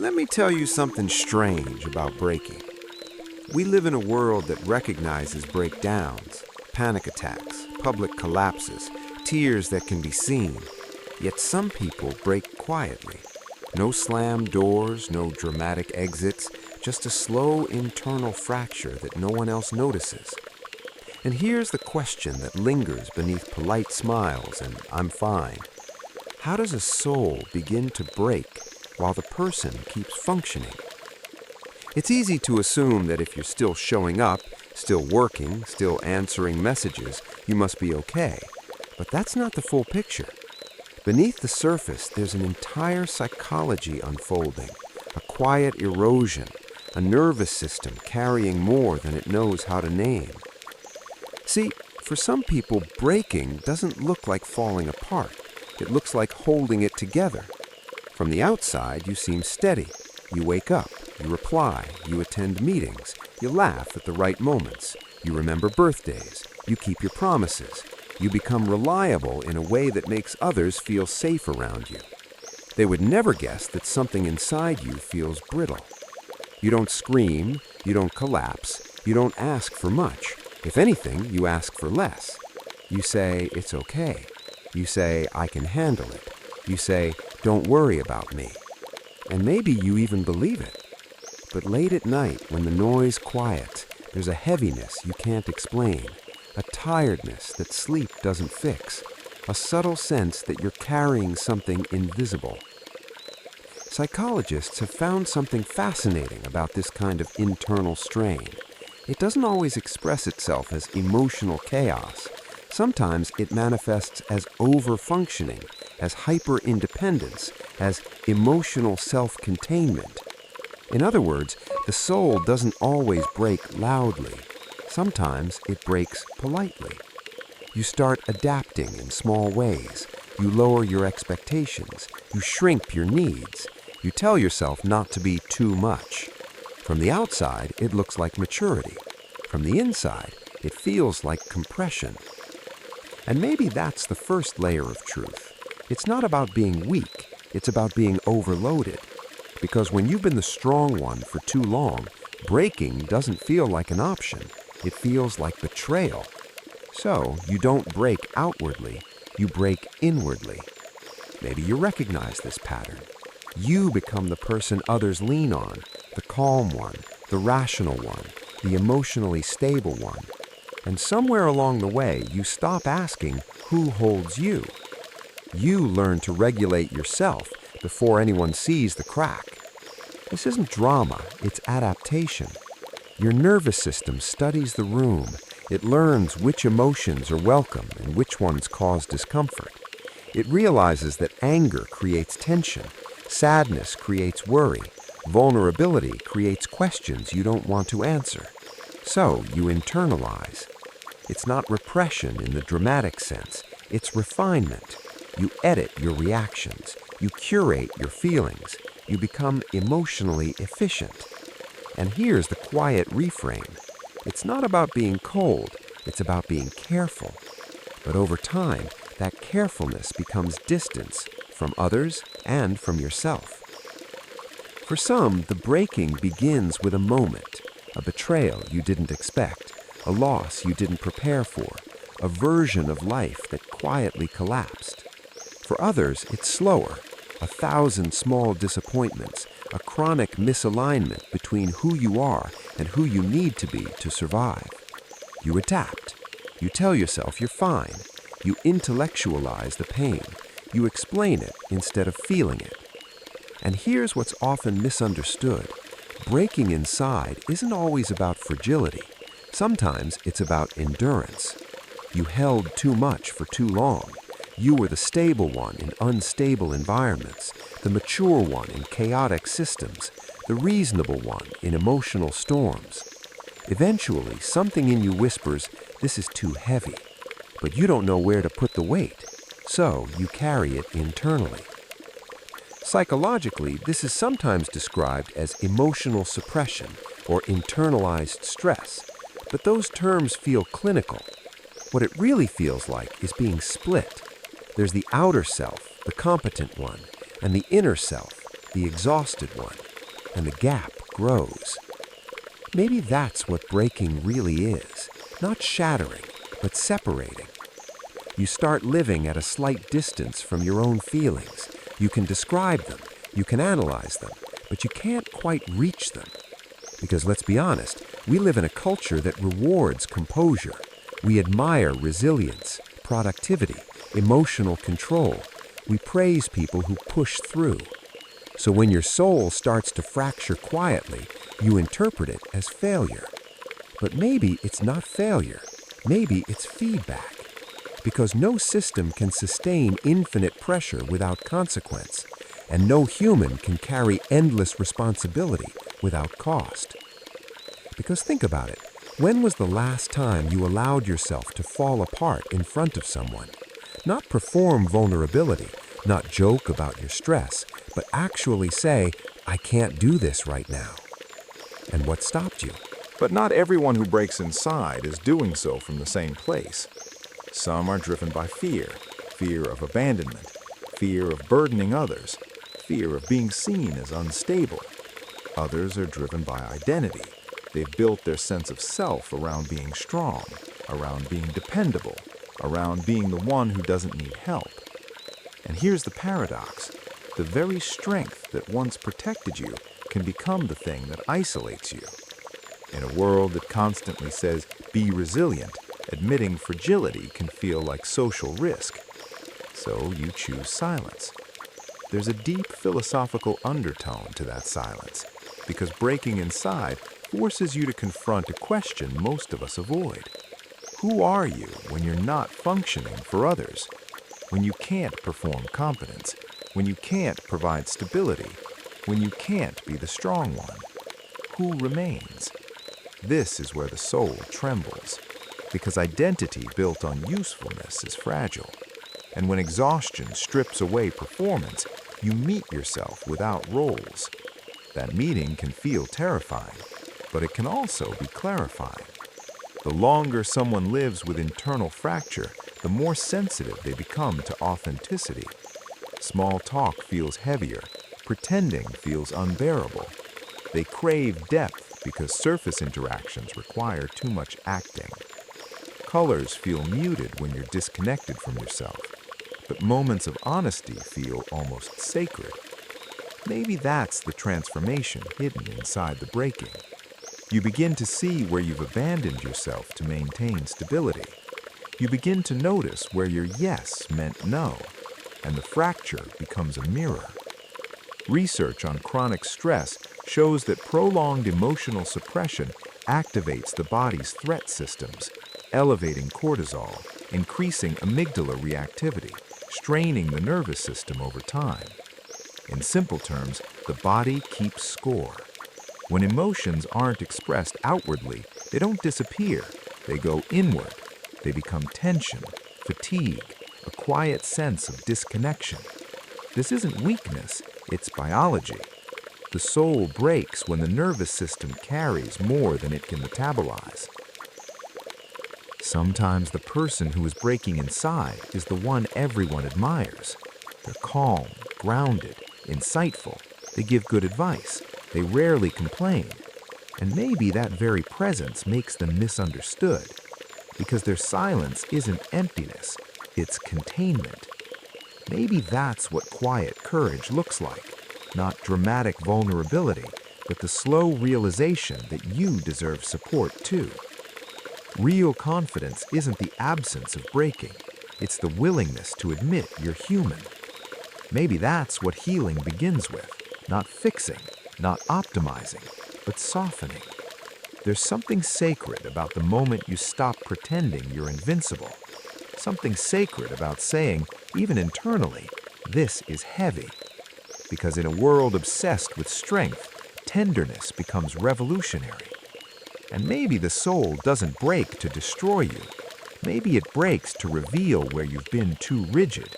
Let me tell you something strange about breaking. We live in a world that recognizes breakdowns, panic attacks, public collapses, tears that can be seen. Yet some people break quietly. No slammed doors, no dramatic exits, just a slow internal fracture that no one else notices. And here's the question that lingers beneath polite smiles and "I'm fine." How does a soul begin to break while the person keeps functioning? It's easy to assume that if you're still showing up, still working, still answering messages, you must be okay. But that's not the full picture. Beneath the surface, there's an entire psychology unfolding, a quiet erosion, a nervous system carrying more than it knows how to name. See, for some people, breaking doesn't look like falling apart. It looks like holding it together. From the outside, you seem steady. You wake up, you reply, you attend meetings, you laugh at the right moments, you remember birthdays, you keep your promises, you become reliable in a way that makes others feel safe around you. They would never guess that something inside you feels brittle. You don't scream, you don't collapse, you don't ask for much. If anything, you ask for less. You say, "It's okay." You say, "I can handle it." You say, "Don't worry about me." And maybe you even believe it. But late at night, when the noise quiets, there's a heaviness you can't explain, a tiredness that sleep doesn't fix, a subtle sense that you're carrying something invisible. Psychologists have found something fascinating about this kind of internal strain. It doesn't always express itself as emotional chaos. Sometimes it manifests as over-functioning, as hyper-independence, as emotional self-containment. In other words, the soul doesn't always break loudly. Sometimes it breaks politely. You start adapting in small ways. You lower your expectations. You shrink your needs. You tell yourself not to be too much. From the outside, it looks like maturity. From the inside, it feels like compression. And maybe that's the first layer of truth. It's not about being weak, it's about being overloaded. Because when you've been the strong one for too long, breaking doesn't feel like an option. It feels like betrayal. So you don't break outwardly, you break inwardly. Maybe you recognize this pattern. You become the person others lean on, the calm one, the rational one, the emotionally stable one. And somewhere along the way, you stop asking, who holds you? You learn to regulate yourself before anyone sees the crack. This isn't drama, it's adaptation. Your nervous system studies the room. It learns which emotions are welcome and which ones cause discomfort. It realizes that anger creates tension, sadness creates worry, vulnerability creates questions you don't want to answer. So you internalize. It's not repression in the dramatic sense, it's refinement. You edit your reactions, you curate your feelings, you become emotionally efficient. And here's the quiet reframe. It's not about being cold, it's about being careful. But over time, that carefulness becomes distance from others and from yourself. For some, the breaking begins with a moment, a betrayal you didn't expect, a loss you didn't prepare for, a version of life that quietly collapsed. For others, it's slower, 1,000 small disappointments, a chronic misalignment between who you are and who you need to be to survive. You adapt. You tell yourself you're fine. You intellectualize the pain. You explain it instead of feeling it. And here's what's often misunderstood. Breaking inside isn't always about fragility. Sometimes it's about endurance. You held too much for too long. You were the stable one in unstable environments, the mature one in chaotic systems, the reasonable one in emotional storms. Eventually, something in you whispers, "This is too heavy," but you don't know where to put the weight, so you carry it internally. Psychologically, this is sometimes described as emotional suppression or internalized stress, but those terms feel clinical. What it really feels like is being split. There's the outer self, the competent one, and the inner self, the exhausted one. and the gap grows. Maybe that's what breaking really is, not shattering, but separating. You start living at a slight distance from your own feelings. You can describe them, you can analyze them, but you can't quite reach them. Because let's be honest, we live in a culture that rewards composure. We admire resilience, productivity, emotional control. We praise people who push through. So when your soul starts to fracture quietly, you interpret it as failure. But maybe it's not failure. Maybe it's feedback. Because no system can sustain infinite pressure without consequence, and no human can carry endless responsibility without cost. Because think about it, when was the last time you allowed yourself to fall apart in front of someone? Not perform vulnerability, not joke about your stress, but actually say, I can't do this right now. And what stopped you? But not everyone who breaks inside is doing so from the same place. Some are driven by fear, fear of abandonment, fear of burdening others, fear of being seen as unstable. Others are driven by identity. They've built their sense of self around being strong, around being dependable, around being the one who doesn't need help. And here's the paradox. The very strength that once protected you can become the thing that isolates you. In a world that constantly says, be resilient, admitting fragility can feel like social risk. So you choose silence. There's a deep philosophical undertone to that silence, because breaking inside forces you to confront a question most of us avoid. Who are you when you're not functioning for others? When you can't perform competence? When you can't provide stability? When you can't be the strong one? Who remains? This is where the soul trembles, because identity built on usefulness is fragile. And when exhaustion strips away performance, you meet yourself without roles. That meeting can feel terrifying, but it can also be clarifying. The longer someone lives with internal fracture, the more sensitive they become to authenticity. Small talk feels heavier, pretending feels unbearable. They crave depth because surface interactions require too much acting. Colors feel muted when you're disconnected from yourself, but moments of honesty feel almost sacred. Maybe that's the transformation hidden inside the breaking. You begin to see where you've abandoned yourself to maintain stability. You begin to notice where your yes meant no, and the fracture becomes a mirror. Research on chronic stress shows that prolonged emotional suppression activates the body's threat systems, elevating cortisol, increasing amygdala reactivity, straining the nervous system over time. In simple terms, the body keeps score. When emotions aren't expressed outwardly, they don't disappear, they go inward. They become tension, fatigue, a quiet sense of disconnection. This isn't weakness, it's biology. The soul breaks when the nervous system carries more than it can metabolize. Sometimes the person who is breaking inside is the one everyone admires. They're calm, grounded, insightful. They give good advice. They rarely complain. And maybe that very presence makes them misunderstood, because their silence isn't emptiness, it's containment. Maybe that's what quiet courage looks like. Not dramatic vulnerability, but the slow realization that you deserve support too. Real confidence isn't the absence of breaking, it's the willingness to admit you're human. Maybe that's what healing begins with, not fixing, not optimizing, but softening. There's something sacred about the moment you stop pretending you're invincible. Something sacred about saying, even internally, this is heavy. Because in a world obsessed with strength, tenderness becomes revolutionary. And maybe the soul doesn't break to destroy you. Maybe it breaks to reveal where you've been too rigid.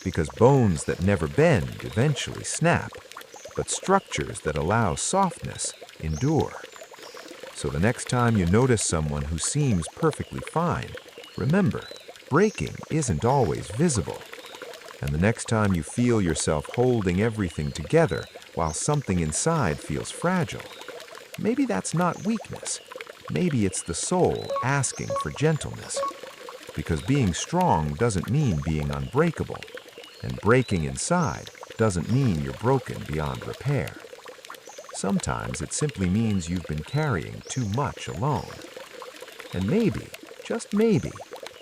Because bones that never bend eventually snap, but structures that allow softness endure. So the next time you notice someone who seems perfectly fine, remember, breaking isn't always visible. And the next time you feel yourself holding everything together while something inside feels fragile. Maybe that's not weakness. Maybe it's the soul asking for gentleness. Because being strong doesn't mean being unbreakable, and breaking inside doesn't mean you're broken beyond repair. Sometimes it simply means you've been carrying too much alone. And maybe, just maybe,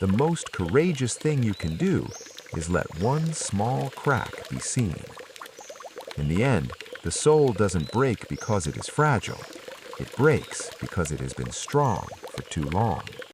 the most courageous thing you can do is let one small crack be seen. In the end, the soul doesn't break because it is fragile. It breaks because it has been strong for too long.